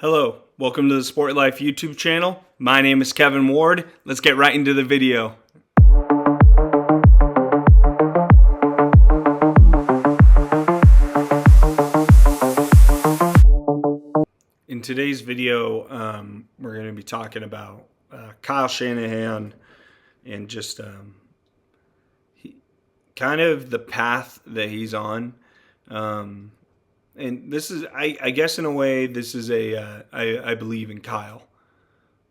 Hello, welcome to the Sport Life YouTube channel. My name is Kevin Ward. Let's get right into the video. In today's video, we're going to be talking about Kyle Shanahan and just kind of the path that he's on. And this is, I guess in a way, this is I believe in Kyle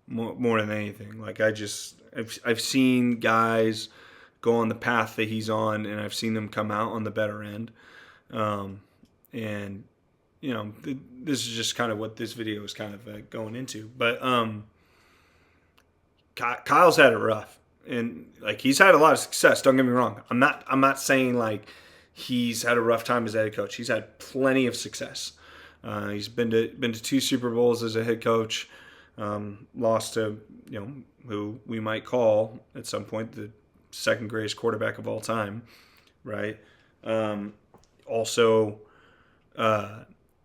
more than anything. Like I've seen guys go on the path that he's on, and I've seen them come out on the better end. And you know, this is just kind of what this video is kind of going into. But Kyle's had it rough, and like he's had a lot of success. Don't get me wrong. I'm not saying like he's had a rough time as a head coach. He's had plenty of success. He's been to 2 Super Bowls as a head coach. Lost to who we might call at some point the second greatest quarterback of all time, right? Also,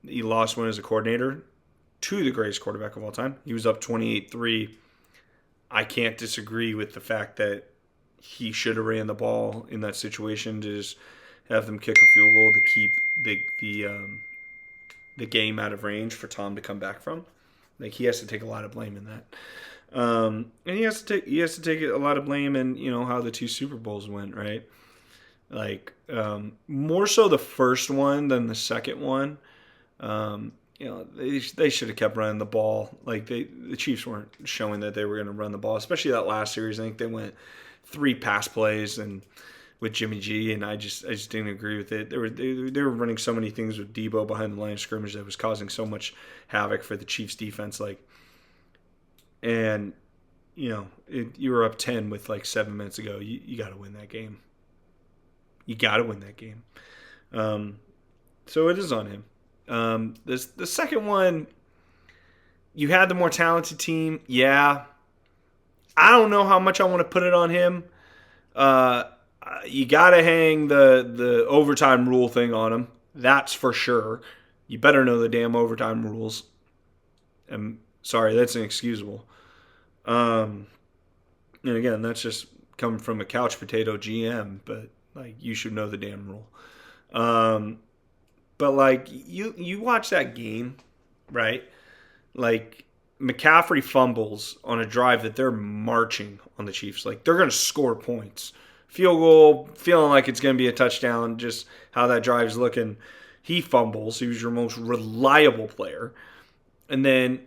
he lost one as a coordinator to the greatest quarterback of all time. He was up 28-3. I can't disagree with the fact that he should have ran the ball in that situation to just have them kick a field goal to keep the game out of range for Tom to come back from. Like he has to take a lot of blame in that, and he has to take a lot of blame in how the 2 Super Bowls went, right? Like more so the first one than the second one. They should have kept running the ball. Like the Chiefs weren't showing that they were going to run the ball, especially that last series. I think they went 3 pass plays and with Jimmy G, and I just didn't agree with it. They were running so many things with Debo behind the line of scrimmage that was causing so much havoc for the Chiefs defense. You were up 10 with like 7 minutes ago. You got to win that game. You got to win that game. So it is on him. The second one, you had the more talented team. Yeah. I don't know how much I want to put it on him. You got to hang the overtime rule thing on him. That's for sure. You better know the damn overtime rules. I'm sorry, that's inexcusable. And again, that's just coming from a couch potato GM, but like you should know the damn rule. But like you watch that game, right? Like McCaffrey fumbles on a drive that they're marching on the Chiefs. Like they're going to score points. Field goal, feeling like it's going to be a touchdown, just how that drive's looking. He fumbles. He was your most reliable player. And then,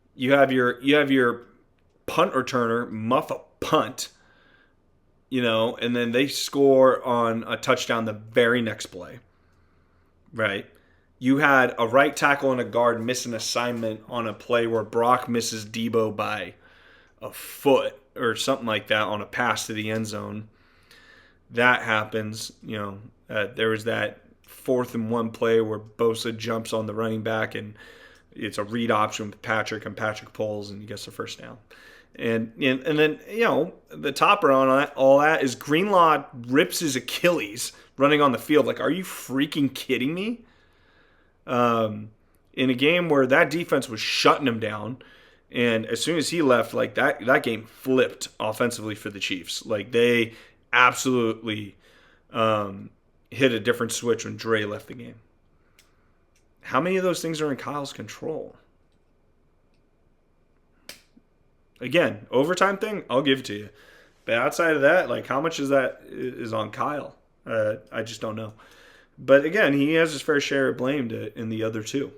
you have your punt returner muff a punt, and then they score on a touchdown the very next play, right? You had a right tackle and a guard miss an assignment on a play where Brock misses Debo by a foot or something like that on a pass to the end zone. That happens. There was that 4th and 1 play where Bosa jumps on the running back and it's a read option with Patrick, and Patrick pulls and he gets the first down. And then the topper on all that is Greenlaw rips his Achilles running on the field. Like, are you freaking kidding me? In a game where that defense was shutting him down. And as soon as he left, like that game flipped offensively for the Chiefs. Like they absolutely hit a different switch when Dre left the game. How many of those things are in Kyle's control? Again, overtime thing, I'll give it to you. But outside of that, like how much is on Kyle? I just don't know. But again, he has his fair share of blame in the other 2.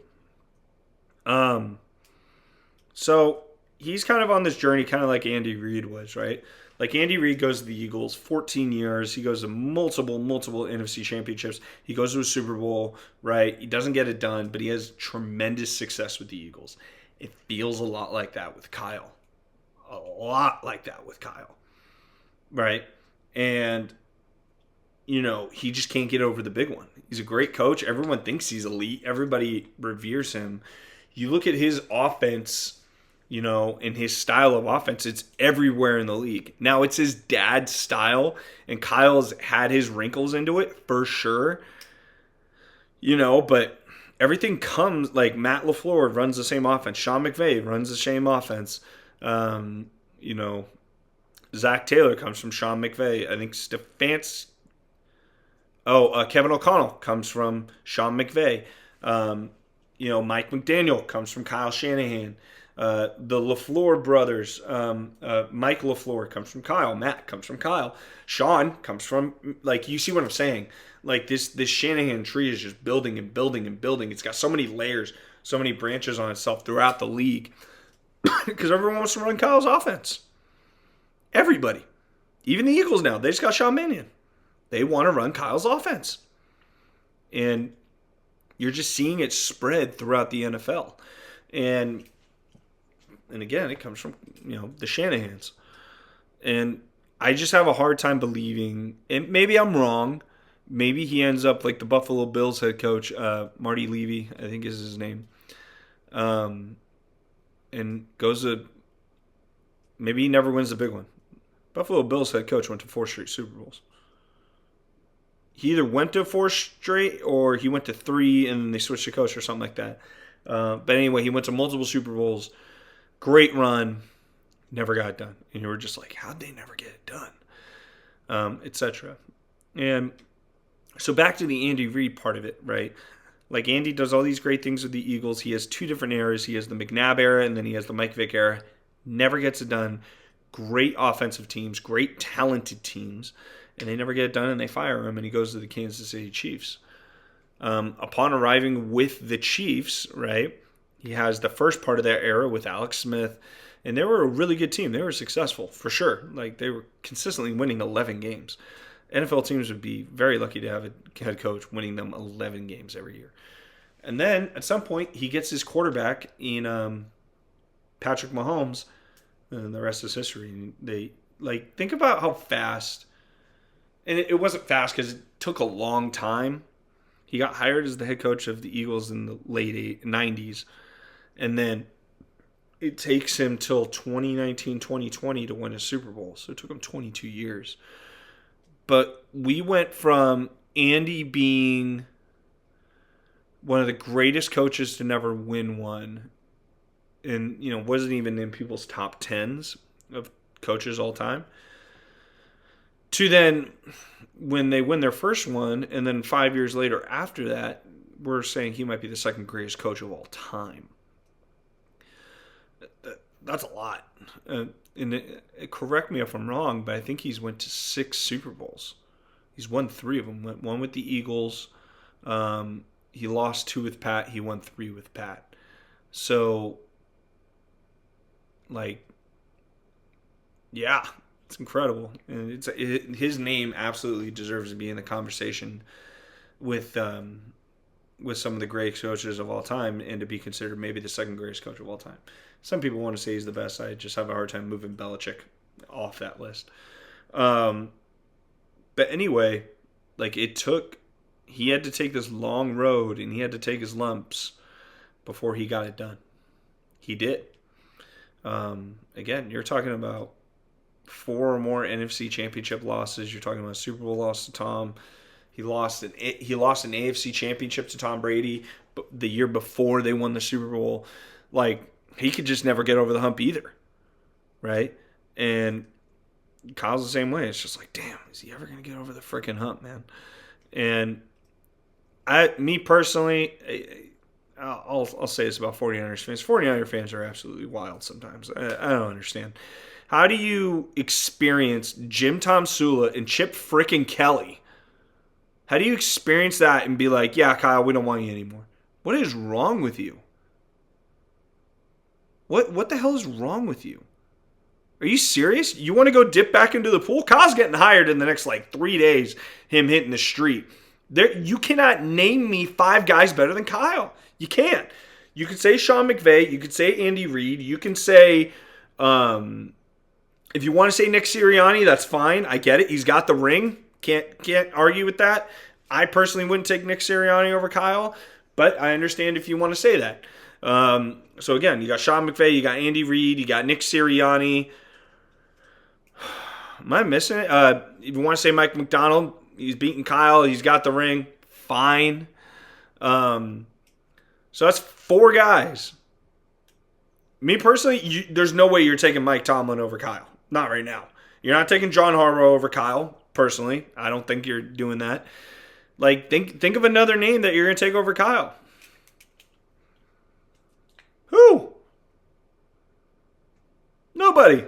So he's kind of on this journey, kind of like Andy Reid was, right? Like Andy Reid goes to the Eagles 14 years. He goes to multiple NFC championships. He goes to a Super Bowl, right? He doesn't get it done, but he has tremendous success with the Eagles. It feels a lot like that with Kyle. A lot like that with Kyle, right? And, he just can't get over the big one. He's a great coach. Everyone thinks he's elite. Everybody reveres him. You look at his offense, and his style of offense, it's everywhere in the league. Now, it's his dad's style, and Kyle's had his wrinkles into it for sure. But everything comes like Matt LaFleur runs the same offense. Sean McVay runs the same offense. Um, you know, Zach Taylor comes from Sean McVay. I think Kevin O'Connell comes from Sean McVay. Um, Mike McDaniel comes from Kyle Shanahan. The LaFleur brothers, Mike LaFleur comes from Kyle. Matt comes from Kyle. Sean comes from, like, you see what I'm saying? Like, this Shanahan tree is just building and building and building. It's got so many layers, so many branches on itself throughout the league because everyone wants to run Kyle's offense. Everybody. Even the Eagles now. They just got Sean Mannion. They want to run Kyle's offense. And you're just seeing it spread throughout the NFL. And again, it comes from, the Shanahans. And I just have a hard time believing, and maybe I'm wrong, maybe he ends up like the Buffalo Bills head coach, Marty Levy, I think is his name, and goes to, maybe he never wins the big one. Buffalo Bills head coach went to 4 straight Super Bowls. He either went to 4 straight or he went to 3 and then they switched the coach or something like that. But anyway, he went to multiple Super Bowls. Great run. Never got it done. And you were just like, how'd they never get it done? Etc. And so back to the Andy Reid part of it, right? Like, Andy does all these great things with the Eagles. He has 2 different eras. He has the McNabb era and then he has the Mike Vick era. Never gets it done. Great offensive teams, great talented teams. And they never get it done, and they fire him, and he goes to the Kansas City Chiefs. Upon arriving with the Chiefs, right, he has the first part of that era with Alex Smith, and they were a really good team. They were successful, for sure. Like, they were consistently winning 11 games. NFL teams would be very lucky to have a head coach winning them 11 games every year. And then, at some point, he gets his quarterback in Patrick Mahomes, and the rest is history. And they, like, think about how fast... And it wasn't fast because it took a long time. He got hired as the head coach of the Eagles in the late 90s. And then it takes him till 2019, 2020 to win a Super Bowl. So it took him 22 years. But we went from Andy being one of the greatest coaches to never win one. And, wasn't even in people's top 10s of coaches all time. To then, when they win their first one, and then 5 years later after that, we're saying he might be the second greatest coach of all time. That's a lot. Correct me if I'm wrong, but I think he's went to 6 Super Bowls. He's won 3 of them. Went 1 with the Eagles. He lost 2 with Pat. He won 3 with Pat. So, yeah. It's incredible, and his name absolutely deserves to be in the conversation with some of the greatest coaches of all time, and to be considered maybe the second greatest coach of all time. Some people want to say he's the best. I just have a hard time moving Belichick off that list. But anyway, he had to take this long road, and he had to take his lumps before he got it done. He did. Again, you're talking about 4 or more NFC Championship losses. You're talking about a Super Bowl loss to Tom. He lost an AFC Championship to Tom Brady the year before they won the Super Bowl. Like, he could just never get over the hump either, right? And Kyle's the same way. It's just like, damn, is he ever going to get over the freaking hump, man? And me personally, I'll say this about 49ers fans. 49er fans are absolutely wild sometimes. I don't understand. How do you experience Jim Tomsula and Chip frickin' Kelly? How do you experience that and be like, yeah, Kyle, we don't want you anymore? What is wrong with you? What the hell is wrong with you? Are you serious? You want to go dip back into the pool? Kyle's getting hired in the next 3 days, him hitting the street. You cannot name me 5 guys better than Kyle. You can't. You could say Sean McVay. You could say Andy Reid. You can say... if you want to say Nick Sirianni, that's fine. I get it. He's got the ring. Can't argue with that. I personally wouldn't take Nick Sirianni over Kyle, but I understand if you want to say that. So again, you got Sean McVay, you got Andy Reid, you got Nick Sirianni. Am I missing it? If you want to say Mike McDonald, he's beaten Kyle. He's got the ring. Fine. So that's 4 guys. Me personally, there's no way you're taking Mike Tomlin over Kyle. Not right now. You're not taking John Harbaugh over Kyle. Personally, I don't think you're doing that. Like, think of another name that you're going to take over Kyle. Who? Nobody.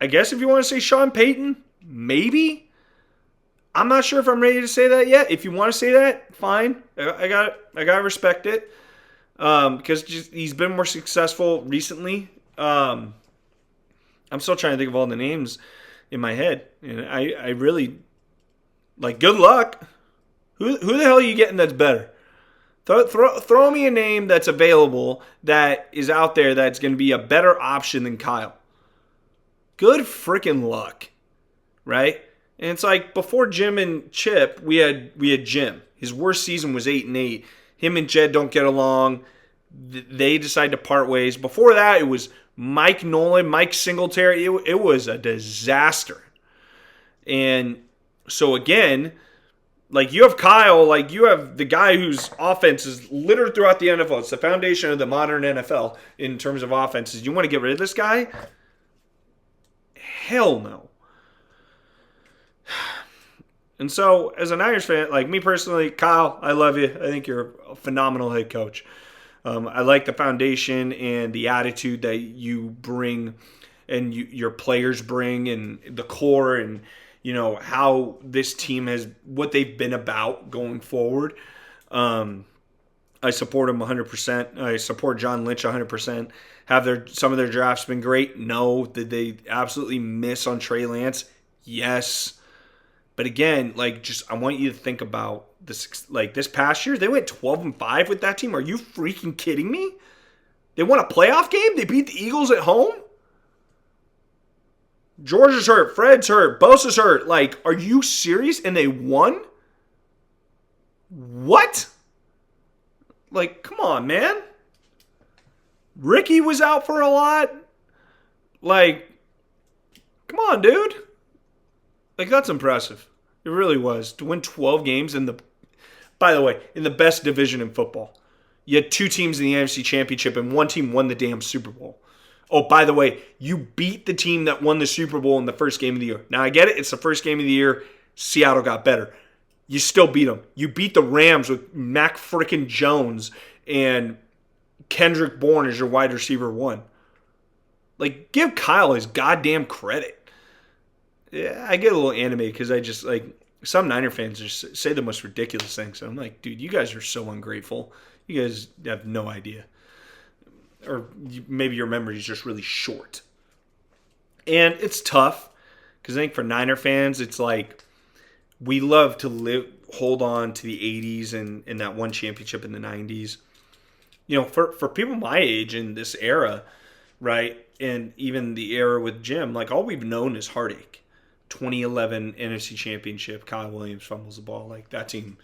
I guess if you want to say Sean Payton, maybe. I'm not sure if I'm ready to say that yet. If you want to say that, fine. I gotta respect it. Because he's been more successful recently. I'm still trying to think of all the names in my head, and I really like. Good luck. Who the hell are you getting that's better? Throw me a name that's available that is out there that's going to be a better option than Kyle. Good freaking luck, right? And it's like before Jim and Chip, we had Jim. His worst season was 8-8. Him and Jed don't get along. They decide to part ways. Before that, it was Mike Nolan, Mike Singletary. It was a disaster. And so again, like you have Kyle, like you have the guy whose offense is littered throughout the NFL. It's the foundation of the modern NFL in terms of offenses. You want to get rid of this guy? Hell no. And so, as a Niners fan, like me personally, Kyle, I love you. I think you're a phenomenal head coach. I like the foundation and the attitude that you bring and your players bring and the core and, you know, how this team has, what they've been about going forward. I support them 100%. I support John Lynch 100%. Have some of their drafts been great? No. Did they absolutely miss on Trey Lance? Yes. But again, like, just I want you to think about this. Like this past year, they went 12-5 with that team. Are you freaking kidding me? They won a playoff game. They beat the Eagles at home. George is hurt. Fred's hurt. Bosa's hurt. Like, are you serious? And they won? What? Like, come on, man. Ricky was out for a lot. Like, come on, dude. Like, that's impressive. It really was. To win 12 games by the way, in the best division in football. You had 2 teams in the NFC Championship and 1 team won the damn Super Bowl. Oh, by the way, you beat the team that won the Super Bowl in the first game of the year. Now, I get it. It's the first game of the year. Seattle got better. You still beat them. You beat the Rams with Mac frickin' Jones and Kendrick Bourne as your wide receiver 1. Like, give Kyle his goddamn credit. Yeah, I get a little animated because I just, like, some Niner fans just say the most ridiculous things. And I'm like, dude, you guys are so ungrateful. You guys have no idea. Or maybe your memory is just really short. And it's tough because I think for Niner fans, it's like we love to hold on to the 80s and that one championship in the 90s. You know, for people my age in this era, right, and even the era with Jim, like all we've known is heartache. 2011 NFC Championship, Kyle Williams fumbles the ball. Like that team,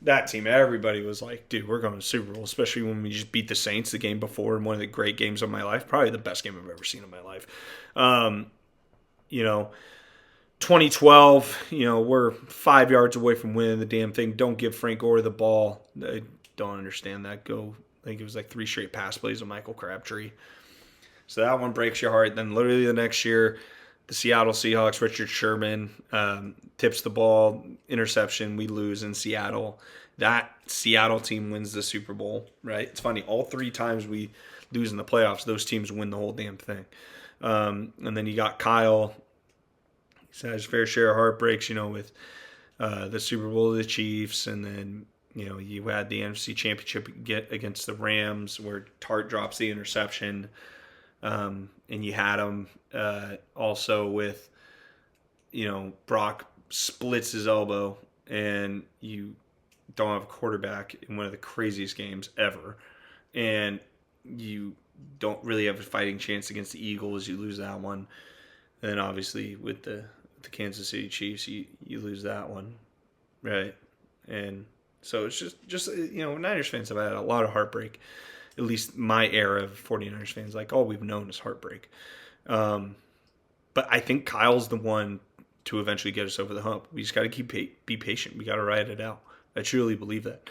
everybody was like, dude, we're going to the Super Bowl, especially when we just beat the Saints the game before in one of the great games of my life. Probably the best game I've ever seen in my life. You know, 2012, you know, we're 5 yards away from winning the damn thing. Don't give Frank Gore the ball. I don't understand that. I think it was like 3 straight pass plays of Michael Crabtree. So that one breaks your heart. Then literally the next year, the Seattle Seahawks, Richard Sherman tips the ball, interception, we lose in Seattle. That Seattle team wins the Super Bowl, right? It's funny, all 3 times we lose in the playoffs, those teams win the whole damn thing. And then you got Kyle. He's had his fair share of heartbreaks, you know, with the Super Bowl of the Chiefs. And then, you know, you had the NFC Championship against the Rams where Tart drops the interception. And you had him also with, you know, Brock splits his elbow and you don't have a quarterback in one of the craziest games ever. And you don't really have a fighting chance against the Eagles. You lose that one. And then obviously with the Kansas City Chiefs, you lose that one. Right. And so it's just you know, Niners fans have had a lot of heartbreak. At least my era of 49ers fans, like all we've known is heartbreak. But I think Kyle's the one to eventually get us over the hump. We just got to be patient. We got to ride it out. I truly believe that.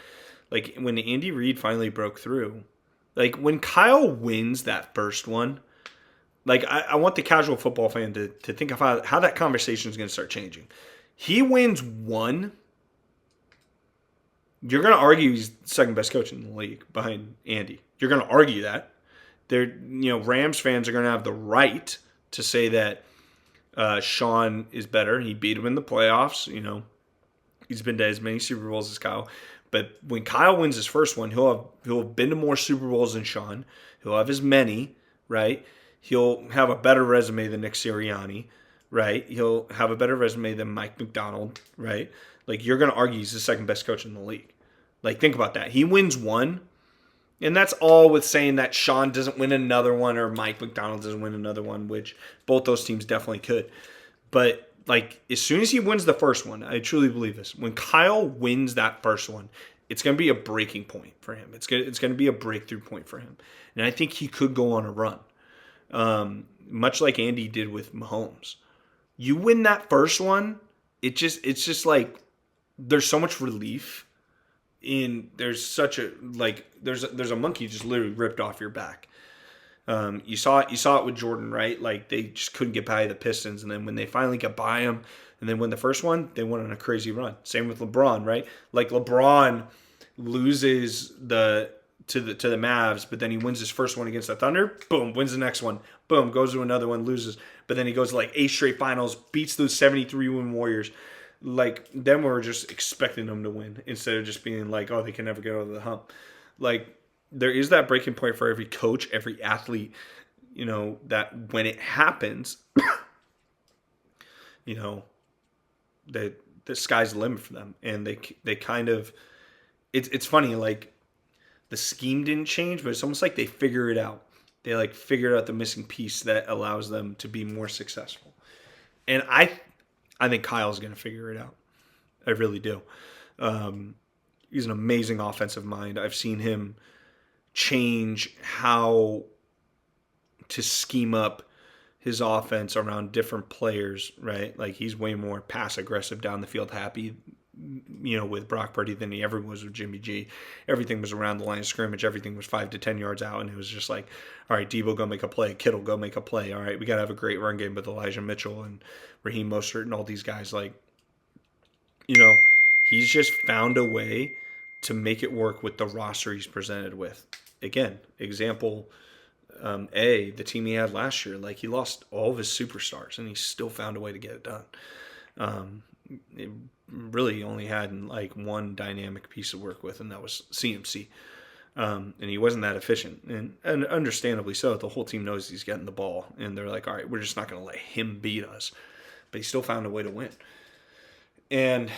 Like when Andy Reid finally broke through, like when Kyle wins that first one, like I want the casual football fan to think of how that conversation is going to start changing. He wins one, you're going to argue he's the second best coach in the league behind Andy. You're going to argue that. Rams fans are going to have the right to say that Sean is better. He beat him in the playoffs. He's been to as many Super Bowls as Kyle. But when Kyle wins his first one, he'll have been to more Super Bowls than Sean. He'll have as many, right? He'll have a better resume than Nick Sirianni, right? He'll have a better resume than Mike McDonald, right? Like, you're going to argue he's the second best coach in the league. Like, think about that. He wins one, and that's all with saying that Sean doesn't win another one or Mike McDonald doesn't win another one, which both those teams definitely could. But, like, as soon as he wins the first one, I truly believe this. When Kyle wins that first one, it's going to be a breaking point for him. It's going to be a breakthrough point for him. And I think he could go on a run, much like Andy did with Mahomes. You win that first one, it's just like there's so much relief. There's such a there's a monkey just literally ripped off your back. You saw it with Jordan, right? Like they just couldn't get by the Pistons, and then when they finally got by him, and then win the first one, they went on a crazy run. Same with LeBron, right? Like LeBron loses to the Mavs, but then he wins his first one against the Thunder. Boom, wins the next one. Boom, goes to another one, loses, but then he goes to like 8 straight finals, beats those 73-win Warriors. Like, then we're just expecting them to win instead of just being like, oh, they can never get over the hump. Like, there is that breaking point for every coach, every athlete, that when it happens, the sky's the limit for them. And they kind of, it's funny, like, the scheme didn't change, but it's almost like they figure it out. They, like, figured out the missing piece that allows them to be more successful. And I think Kyle's going to figure it out. I really do. He's an amazing offensive mind. I've seen him change how to scheme up his offense around different players, right? Like he's way more pass aggressive down the field happy, with Brock Purdy than he ever was with Jimmy G. Everything was around the line of scrimmage. Everything was 5 to 10 yards out, and it was just like, all right, Debo go make a play. Kittle go make a play. All right, we got to have a great run game with Elijah Mitchell and Raheem Mostert and all these guys. Like, he's just found a way to make it work with the roster he's presented with. Again, example A, the team he had last year, like he lost all of his superstars, and he still found a way to get it done. It really only had like one dynamic piece to work with, and that was CMC. And he wasn't that efficient, and understandably so. The whole team knows he's getting the ball, and they're like, all right, we're just not going to let him beat us. But he still found a way to win. And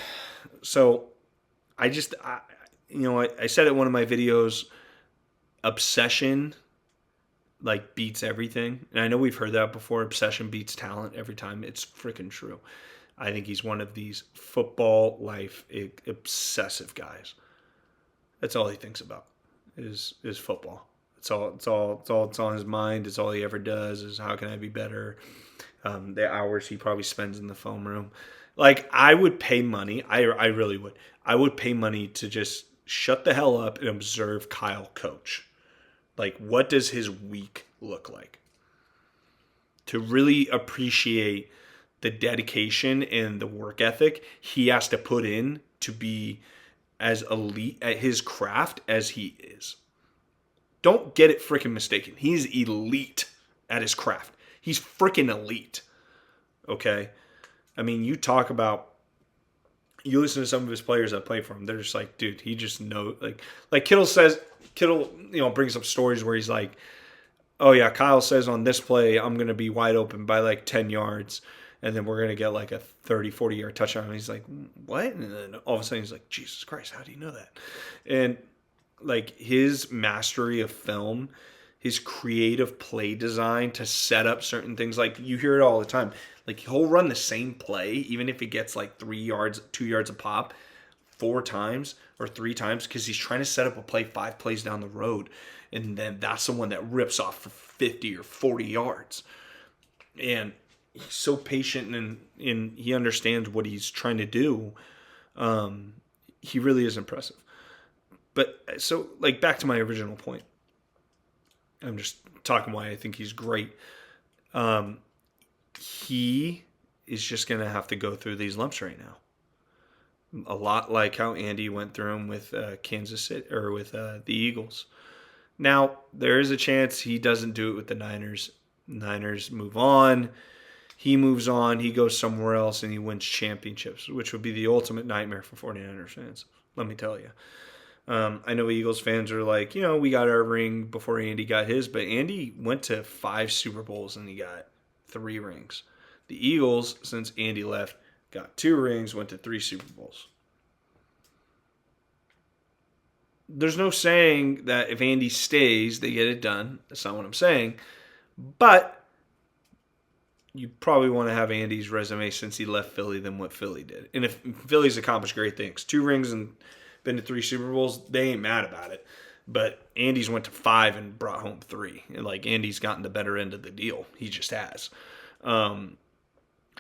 so I said it in one of my videos, obsession like beats everything. And I know we've heard that before. Obsession beats talent every time. It's freaking true. I think he's one of these football life obsessive guys. That's all he thinks about is football. It's all on his mind. It's all he ever does is how can I be better? The hours he probably spends in the film room. Like I would pay money. I really would. I would pay money to just shut the hell up and observe Kyle coach. Like, what does his week look like? To really appreciate the dedication and the work ethic he has to put in to be as elite at his craft as he is. Don't get it freaking mistaken. He's elite at his craft. He's freaking elite. Okay? I mean, you listen to some of his players that play for him, they're just like, dude, he just knows. Like Kittle, brings up stories where he's like, oh yeah, Kyle says on this play, I'm going to be wide open by like 10 yards. And then we're going to get like a 30, 40-yard touchdown. And he's like, what? And then all of a sudden he's like, Jesus Christ, how do you know that? And like his mastery of film, his creative play design to set up certain things. Like you hear it all the time. Like he'll run the same play, even if it gets like 3 yards, 2 yards a pop, 4 times or 3 times, because he's trying to set up a play 5 plays down the road. And then that's the one that rips off for 50 or 40 yards. And he's so patient and he understands what he's trying to do. he really is impressive. But so, like, back to my original point. I'm just talking why I think he's great. He is just going to have to go through these lumps right now. A lot like how Andy went through them with Kansas City or with the Eagles. Now, there is a chance he doesn't do it with the Niners. Niners move on. He moves on. He goes somewhere else and he wins championships, which would be the ultimate nightmare for 49ers fans. Let me tell you. I know Eagles fans are like, we got our ring before Andy got his, but Andy went to 5 Super Bowls and he got 3 rings. The Eagles, since Andy left, got 2 rings, went to 3 Super Bowls. There's no saying that if Andy stays, they get it done. That's not what I'm saying. But you probably want to have Andy's resume since he left Philly than what Philly did. And if Philly's accomplished great things, 2 rings and been to 3 Super Bowls, they ain't mad about it. But Andy's went to 5 and brought home 3. And like Andy's gotten the better end of the deal. He just has.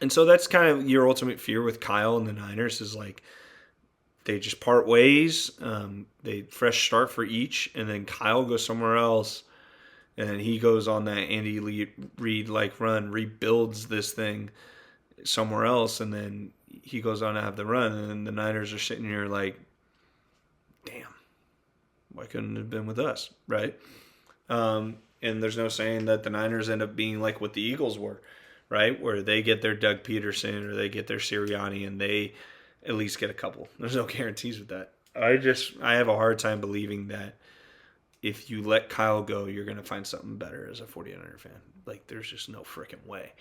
And so that's kind of your ultimate fear with Kyle and the Niners is like they just part ways. They fresh start for each, and then Kyle goes somewhere else, and then he goes on that Andy Reid like run, rebuilds this thing somewhere else, and then he goes on to have the run, and then the Niners are sitting here like, damn, why couldn't it have been with us, right? And there's no saying that the Niners end up being like what the Eagles were. Right, where they get their Doug Peterson or they get their Sirianni and they at least get a couple. There's no guarantees with that. I have a hard time believing that if you let Kyle go, you're going to find something better as a 49er fan. Like, there's just no freaking way.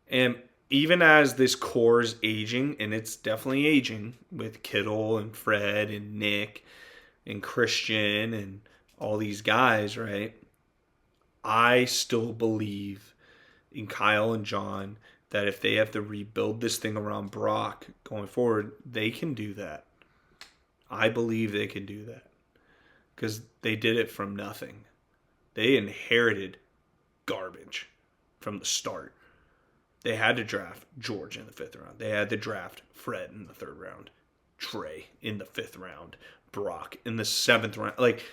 And even as this core is aging, and it's definitely aging with Kittle and Fred and Nick and Christian and all these guys, right? I still believe in Kyle and John that if they have to rebuild this thing around Brock going forward, they can do that. I believe they can do that because they did it from nothing. They inherited garbage from the start. They had to draft George in the 5th round. They had to draft Fred in the 3rd round, Trey in the 5th round, Brock in the 7th round. Like,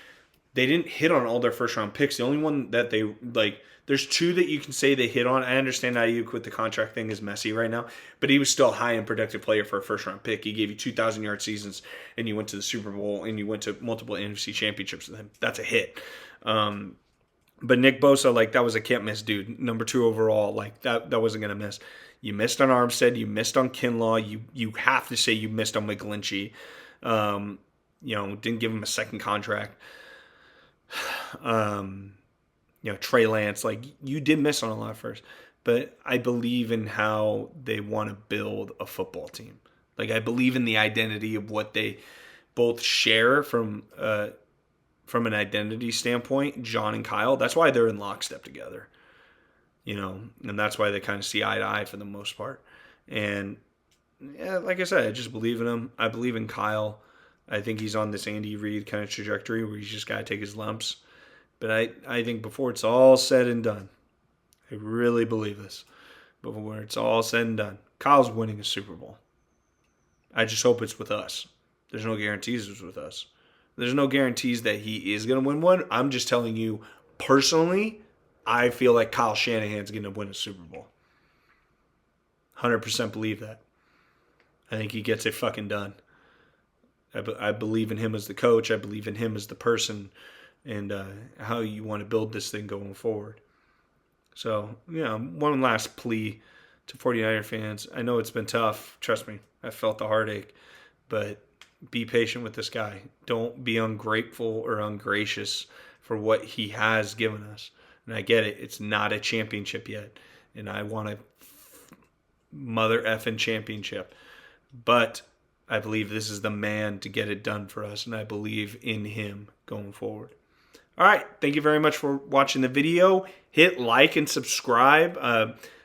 they didn't hit on all their first-round picks. The only one that they, like, there's 2 that you can say they hit on. I understand Ayuk with the contract thing is messy right now, but he was still a high and productive player for a first-round pick. He gave you 2,000-yard seasons, and you went to the Super Bowl, and you went to multiple NFC championships with him. That's a hit. But Nick Bosa, like, that was a can't-miss dude. Number 2 overall, like, that wasn't going to miss. You missed on Armstead. You missed on Kinlaw. You have to say you missed on McGlinchey. Didn't give him a second contract. Trey Lance, like, you did miss on a lot first, but I believe in how they want to build a football team. Like, I believe in the identity of what they both share from an identity standpoint, John and Kyle. That's why they're in lockstep together, and that's why they kind of see eye to eye for the most part. And yeah, like I said, I just believe in him. I believe in Kyle. I think he's on this Andy Reid kind of trajectory where he's just got to take his lumps. But I think before it's all said and done, I really believe this, before it's all said and done, Kyle's winning a Super Bowl. I just hope it's with us. There's no guarantees it's with us. There's no guarantees that he is going to win one. I'm just telling you, personally, I feel like Kyle Shanahan's going to win a Super Bowl. 100% believe that. I think he gets it fucking done. I believe in him as the coach. I believe in him as the person and how you want to build this thing going forward. So, one last plea to 49er fans. I know it's been tough. Trust me, I felt the heartache. But be patient with this guy. Don't be ungrateful or ungracious for what he has given us. And I get it. It's not a championship yet. And I want a mother effing championship. But I believe this is the man to get it done for us. And I believe in him going forward. All right. Thank you very much for watching the video. Hit like and subscribe.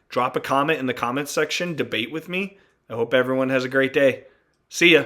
Drop a comment in the comments section. Debate with me. I hope everyone has a great day. See ya.